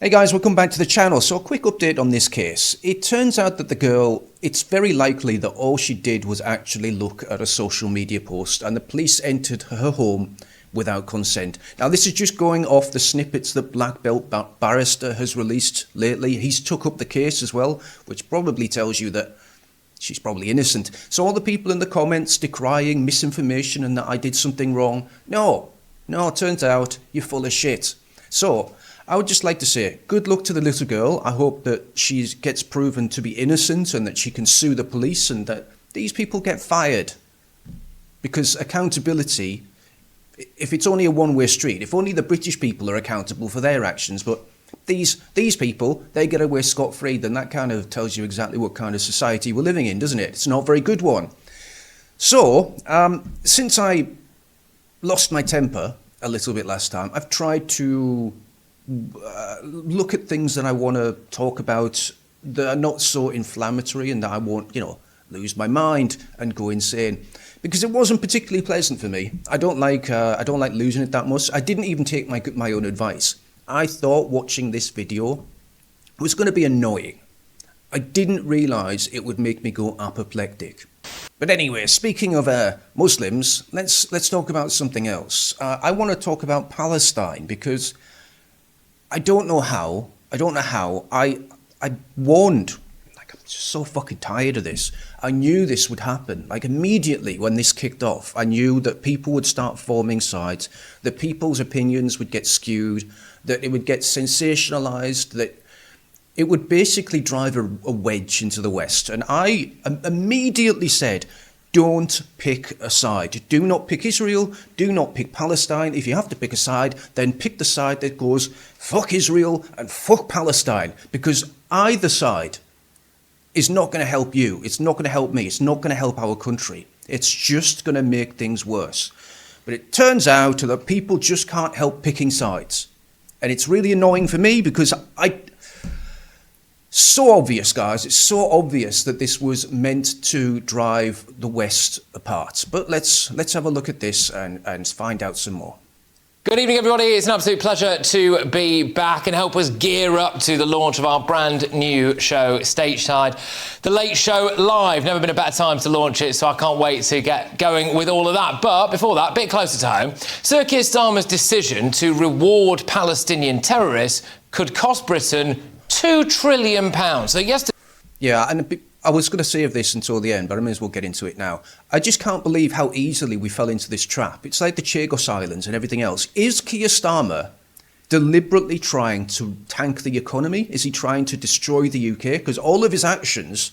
Hey guys, welcome back to the channel. So a quick update on this case. It turns out that the girl, it's very likely that all she did was actually look at a social media post and the police entered her home without consent. Now this is just going off the snippets that Black Belt Barrister has released lately. He's took up the case as well, which probably tells you that she's probably innocent. So all the people in the comments decrying misinformation and that I did something wrong. No, it turns out you're full of shit. So I would just like to say good luck to the little girl. I hope that she gets proven to be innocent and that she can sue the police and that these people get fired. Because accountability, if it's only a one-way street, if only the British people are accountable for their actions, but these people, they get away scot-free, then that kind of tells you exactly what kind of society we're living in, doesn't it? It's not a very good one. So, since I lost my temper a little bit last time, I've tried to look at things that I want to talk about that are not so inflammatory and that I won't, lose my mind and go insane. Because it wasn't particularly pleasant for me. I don't like losing it that much. I didn't even take my own advice. I thought watching this video was going to be annoying. I didn't realise it would make me go apoplectic. But anyway, speaking of Muslims, let's talk about something else. I want to talk about Palestine because I don't know how. I warned. I'm just so fucking tired of this. I knew this would happen. Like immediately when this kicked off, I knew that people would start forming sides, that people's opinions would get skewed, that it would get sensationalized, that it would basically drive a wedge into the West. And I immediately said, don't pick a side. Do not pick Israel. Do not pick Palestine. If you have to pick a side, then pick the side that goes, fuck Israel and fuck Palestine. Because either side is not going to help you. It's not going to help me. It's not going to help our country. It's just going to make things worse. But it turns out that people just can't help picking sides. And it's really annoying for me because so obvious, guys. It's so obvious that this was meant to drive the West apart. But let's have a look at this and find out some more. Good evening, everybody. It's an absolute pleasure to be back and help us gear up to the launch of our brand new show, Stateside, The Late Show Live. Never been a better time to launch it, so I can't wait to get going with all of that. But before that, a bit closer to home, Sir Keir Starmer's decision to reward Palestinian terrorists could cost Britain £2 trillion. So yesterday... Yeah, and I was going to save this until the end, but I may as well get into it now. I just can't believe how easily we fell into this trap. It's like the Chagos Islands and everything else. Is Keir Starmer deliberately trying to tank the economy? Is he trying to destroy the UK? Because all of his actions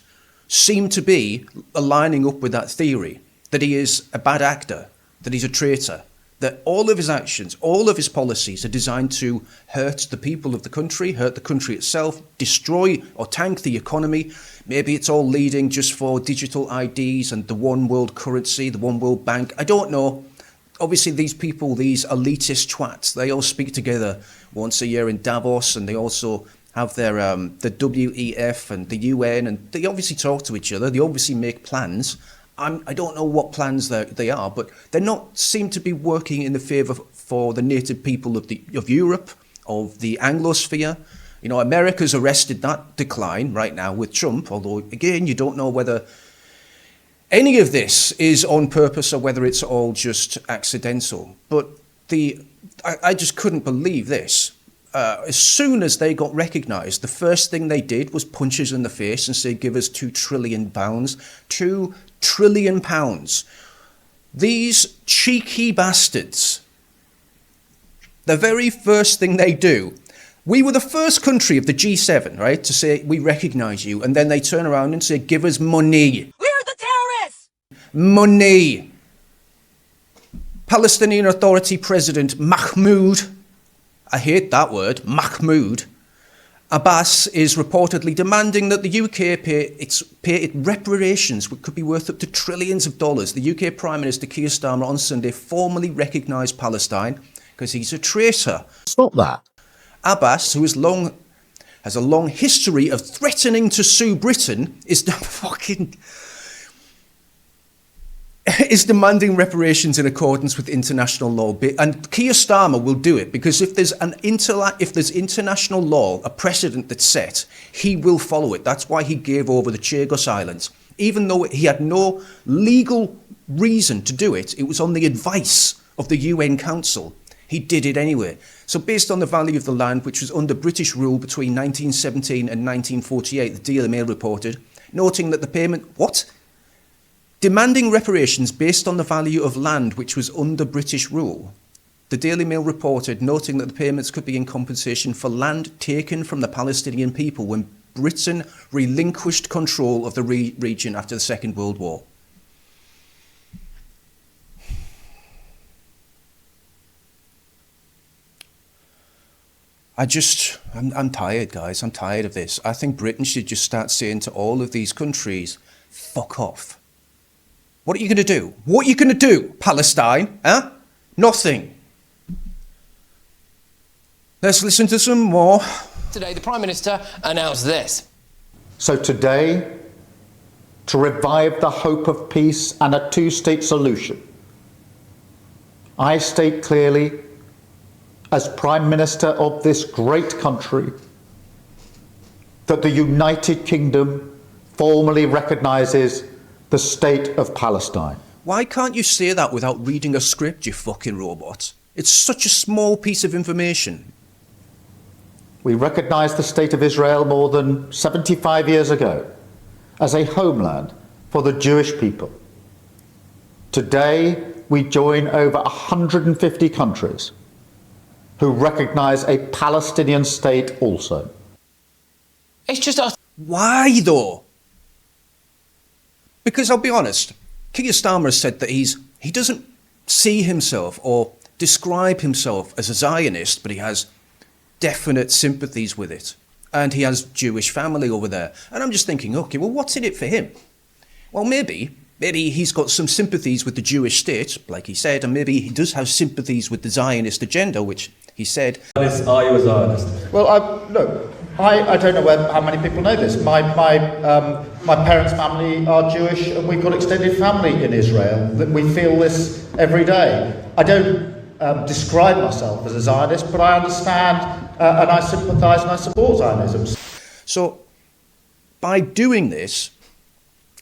seem to be aligning up with that theory, that he is a bad actor, that he's a traitor, that all of his actions, all of his policies are designed to hurt the people of the country, hurt the country itself, destroy or tank the economy. Maybe it's all leading just for digital IDs and the one world currency, the one world bank. I don't know. Obviously, these people, these elitist twats, they all speak together once a year in Davos, and they also have their the WEF and the UN, and they obviously talk to each other. They obviously make plans. I don't know what plans they are, but they're not seem to be working in the favour for the native people of Europe, of the Anglosphere. America's arrested that decline right now with Trump, although, again, you don't know whether any of this is on purpose or whether it's all just accidental. But I just couldn't believe this. As soon as they got recognised, the first thing they did was punch us in the face and say, give us £2 trillion. £2 trillion. These cheeky bastards, the very first thing they do, we were the first country of the G7, right, to say, we recognise you, and then they turn around and say, give us money. We're the terrorists! Money. Palestinian Authority President Mahmoud, I hate that word, Mahmoud Abbas, is reportedly demanding that the UK pay it reparations, which could be worth up to trillions of dollars. The UK Prime Minister Keir Starmer on Sunday formally recognised Palestine because he's a traitor. Stop that. Abbas, who has a long history of threatening to sue Britain, is now fucking... is demanding reparations in accordance with international law. And Keir Starmer will do it because if there's international law, a precedent that's set, he will follow it. That's why he gave over the Chagos Islands. Even though he had no legal reason to do it, it was on the advice of the UN Council. He did it anyway. So based on the value of the land, which was under British rule between 1917 and 1948, the Daily Mail reported, noting that the payment... What? Demanding reparations based on the value of land which was under British rule. The Daily Mail reported, noting that the payments could be in compensation for land taken from the Palestinian people when Britain relinquished control of the region after the Second World War. I'm tired, guys. I'm tired of this. I think Britain should just start saying to all of these countries, fuck off. What are you going to do? What are you going to do, Palestine? Huh? Nothing. Let's listen to some more. Today, the Prime Minister announced this. So today, to revive the hope of peace and a two-state solution, I state clearly, as Prime Minister of this great country, that the United Kingdom formally recognises the state of Palestine. Why can't you say that without reading a script, you fucking robot? It's such a small piece of information. We recognise the state of Israel more than 75 years ago as a homeland for the Jewish people. Today, we join over 150 countries who recognise a Palestinian state also. It's just us. Why, though? Because I'll be honest, Keir Starmer said that he doesn't see himself or describe himself as a Zionist, but he has definite sympathies with it. And he has Jewish family over there. And I'm just thinking, okay, well, what's in it for him? Well, maybe he's got some sympathies with the Jewish state, like he said, and maybe he does have sympathies with the Zionist agenda, which he said. Are you a Zionist? Well, I don't know how many people know this. My parents' family are Jewish, and we've got extended family in Israel. That we feel this every day. I don't describe myself as a Zionist, but I understand and I sympathise and I support Zionism. So, by doing this,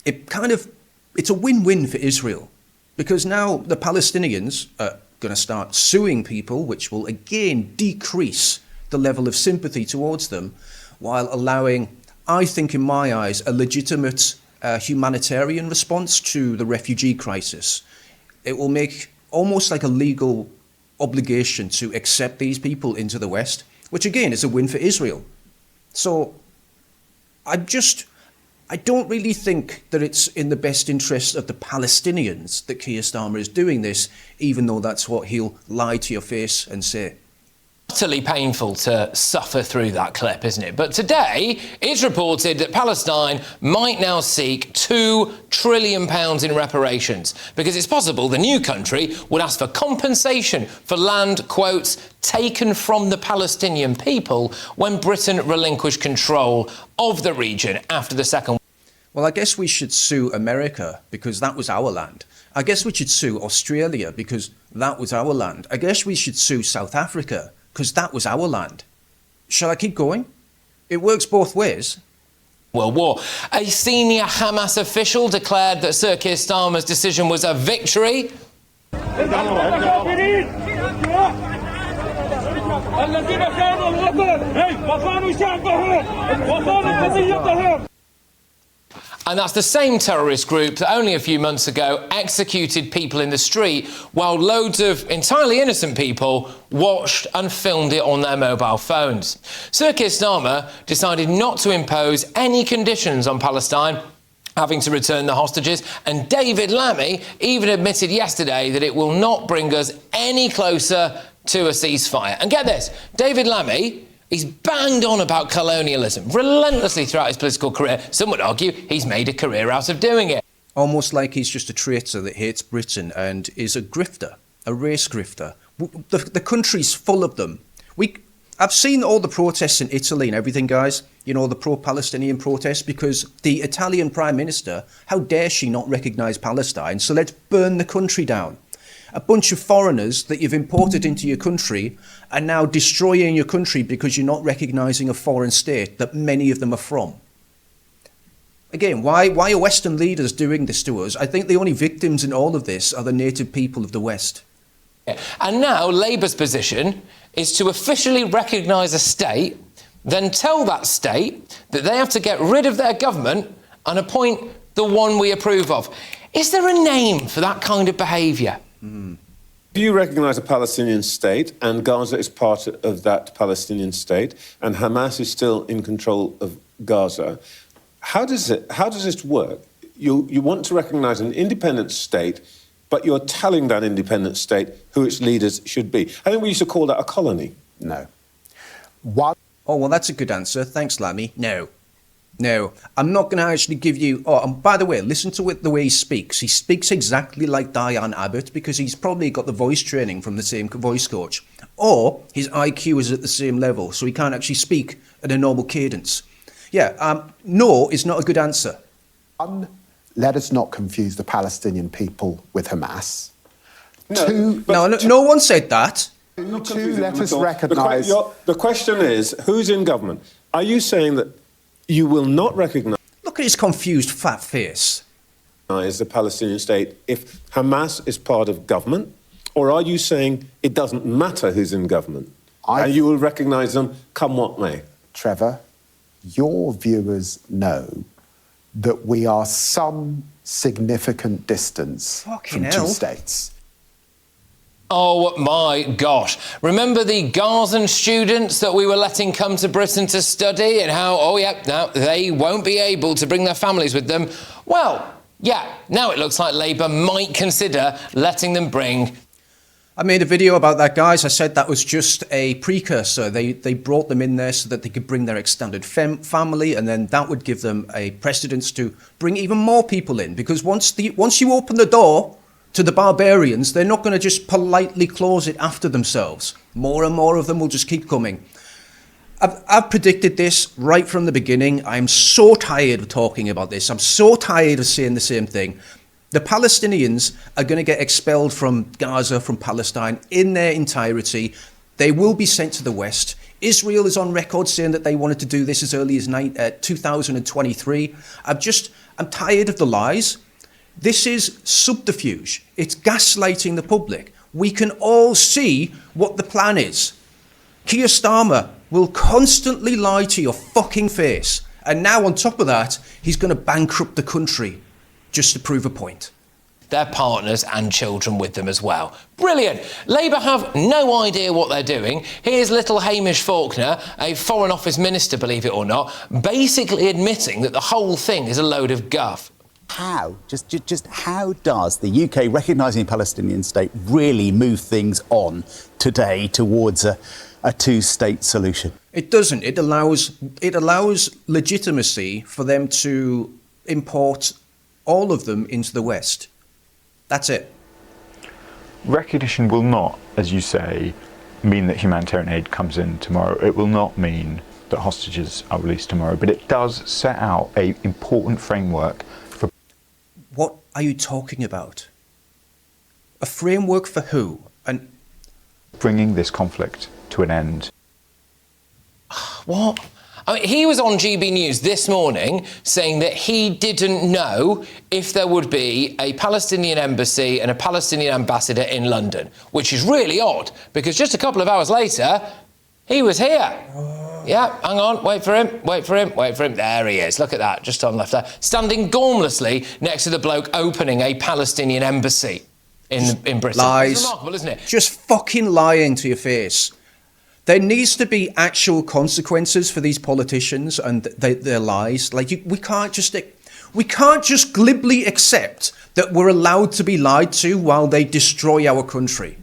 it's a win-win for Israel, because now the Palestinians are going to start suing people, which will again decrease the level of sympathy towards them, while allowing, I think in my eyes, a legitimate humanitarian response to the refugee crisis. It will make almost like a legal obligation to accept these people into the West, which again is a win for Israel. So I don't really think that it's in the best interest of the Palestinians that Keir Starmer is doing this, even though that's what he'll lie to your face and say. Utterly painful to suffer through that clip, isn't it? But today, it's reported that Palestine might now seek £2 trillion in reparations, because it's possible the new country would ask for compensation for land, quotes, taken from the Palestinian people when Britain relinquished control of the region after the Second. Well, I guess we should sue America because that was our land. I guess we should sue Australia because that was our land. I guess we should sue South Africa because that was our land. Shall I keep going? It works both ways. World War. A senior Hamas official declared that Sir Keir Starmer's decision was a victory. And that's the same terrorist group that only a few months ago executed people in the street while loads of entirely innocent people watched and filmed it on their mobile phones. Sir Keir Starmer decided not to impose any conditions on Palestine having to return the hostages, and David Lammy even admitted yesterday that it will not bring us any closer to a ceasefire. And get this, David Lammy, he's banged on about colonialism relentlessly throughout his political career. Some would argue he's made a career out of doing it. Almost like he's just a traitor that hates Britain and is a grifter, a race grifter. The country's full of them. I've seen all the protests in Italy and everything, guys. You know, the pro-Palestinian protests, because the Italian Prime Minister, how dare she not recognise Palestine? So let's burn the country down. A bunch of foreigners that you've imported into your country are now destroying your country because you're not recognising a foreign state that many of them are from. Again, why are Western leaders doing this to us? I think the only victims in all of this are the native people of the West. And now Labour's position is to officially recognise a state, then tell that state that they have to get rid of their government and appoint the one we approve of. Is there a name for that kind of behaviour? Do you recognise a Palestinian state, and Gaza is part of that Palestinian state, and Hamas is still in control of Gaza? How does this work? You want to recognise an independent state, but you're telling that independent state who its leaders should be. I think we used to call that a colony. No. Oh, well, that's a good answer. Thanks, Lammy. No. No, I'm not going to actually give you... Oh, and by the way, listen to the way he speaks. He speaks exactly like Diane Abbott because he's probably got the voice training from the same voice coach. Or his IQ is at the same level, so he can't actually speak at a normal cadence. Yeah, no is not a good answer. Let us not confuse the Palestinian people with Hamas. No one said that. Let us recognise... The question is, who's in government? Are you saying that you will not recognise... Look at his confused fat face. ...the Palestinian state if Hamas is part of government? Or are you saying it doesn't matter who's in government? And you will recognise them come what may? Trevor, your viewers know that we are some significant distance from two states. Oh my gosh. Remember the Gazan students that we were letting come to Britain to study and how, now they won't be able to bring their families with them? Well, yeah, now it looks like Labour might consider letting them bring... I made a video about that, guys. I said that was just a precursor. They brought them in there so that they could bring their extended family, and then that would give them a precedence to bring even more people in. Because once you open the door to the barbarians, they're not going to just politely close it after themselves. More and more of them will just keep coming. I've predicted this right from the beginning. I'm so tired of talking about this. I'm so tired of saying the same thing. The Palestinians are going to get expelled from Gaza, from Palestine, in their entirety. They will be sent to the West. Israel is on record saying that they wanted to do this as early as 2023. I'm tired of the lies. This is subterfuge. It's gaslighting the public. We can all see what the plan is. Keir Starmer will constantly lie to your fucking face. And now on top of that, he's going to bankrupt the country just to prove a point. Their partners and children with them as well. Brilliant. Labour have no idea what they're doing. Here's little Hamish Faulkner, a Foreign Office minister, believe it or not, basically admitting that the whole thing is a load of guff. How? Just how does the UK recognising a Palestinian state really move things on today towards a two-state solution? It doesn't. It allows legitimacy for them to import all of them into the West. That's it. Recognition will not, as you say, mean that humanitarian aid comes in tomorrow. It will not mean that hostages are released tomorrow, but it does set out an important framework for... What are you talking about? A framework for who? And bringing this conflict to an end. What? I mean, he was on GB News this morning saying that he didn't know if there would be a Palestinian embassy and a Palestinian ambassador in London, which is really odd, because just a couple of hours later, he was here. Yeah, hang on, wait for him. There he is, look at that, just on the left there, standing gormlessly next to the bloke opening a Palestinian embassy in Britain. Lies. It's remarkable, isn't it? Just fucking lying to your face. There needs to be actual consequences for these politicians and their lies. We can't just glibly accept that we're allowed to be lied to while they destroy our country.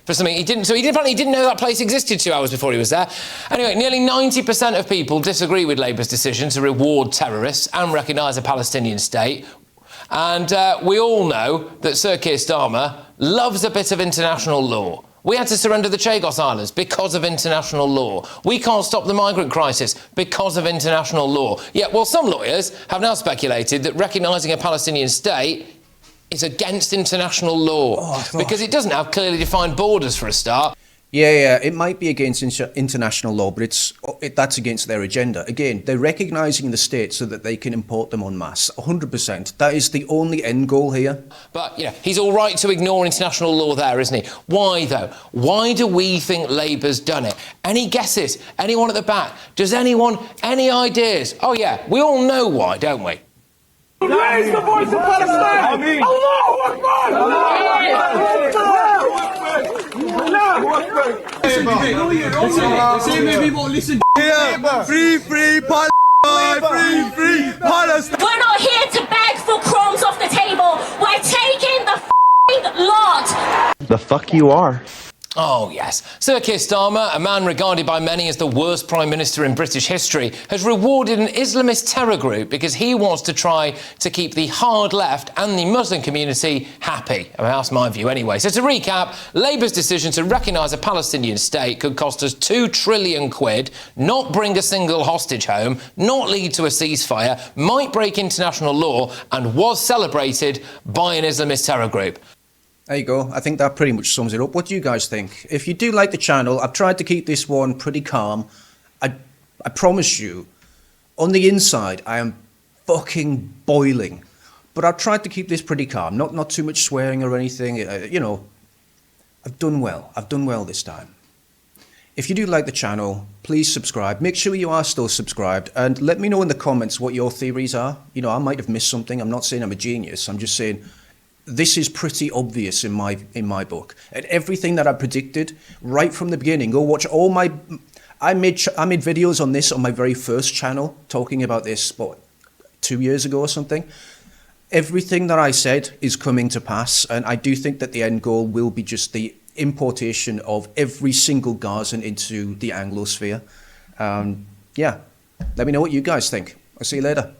For something he didn't know that place existed 2 hours before he was there. Anyway, nearly 90% of people disagree with Labour's decision to reward terrorists and recognise a Palestinian state. And we all know that Sir Keir Starmer loves a bit of international law. We had to surrender the Chagos Islands because of international law. We can't stop the migrant crisis because of international law. Yet, well, some lawyers have now speculated that recognising a Palestinian state is against international law because it doesn't have clearly defined borders for a start. Yeah, it might be against international law, but that's against their agenda. Again, they're recognising the state so that they can import them en masse. 100%. That is the only end goal here. But, he's all right to ignore international law there, isn't he? Why, though? Why do we think Labour's done it? Any guesses? Anyone at the back? Does anyone? Any ideas? Oh, yeah, we all know why, don't we? Raise the voice of Palestine! Allahu Akbar! Free Palestine! Free Palestine! We're not here to beg for crumbs off the table. We're taking the f***ing lot. The fuck you are. Oh, yes. Sir Keir Starmer, a man regarded by many as the worst Prime Minister in British history, has rewarded an Islamist terror group because he wants to try to keep the hard left and the Muslim community happy. I mean, that's my view anyway. So to recap, Labour's decision to recognise a Palestinian state could cost us £2 trillion, not bring a single hostage home, not lead to a ceasefire, might break international law and was celebrated by an Islamist terror group. There you go. I think that pretty much sums it up. What do you guys think? If you do like the channel, I've tried to keep this one pretty calm. I promise you, on the inside, I am fucking boiling. But I've tried to keep this pretty calm. Not too much swearing or anything. I've done well. I've done well this time. If you do like the channel, please subscribe. Make sure you are still subscribed. And let me know in the comments what your theories are. I might have missed something. I'm not saying I'm a genius. I'm just saying this is pretty obvious in my book. And everything that I predicted right from the beginning, go watch all my... I made videos on this on my very first channel, talking about this, 2 years ago or something. Everything that I said is coming to pass, and I do think that the end goal will be just the importation of every single Gazan into the Anglosphere. Yeah, let me know what you guys think. I'll see you later.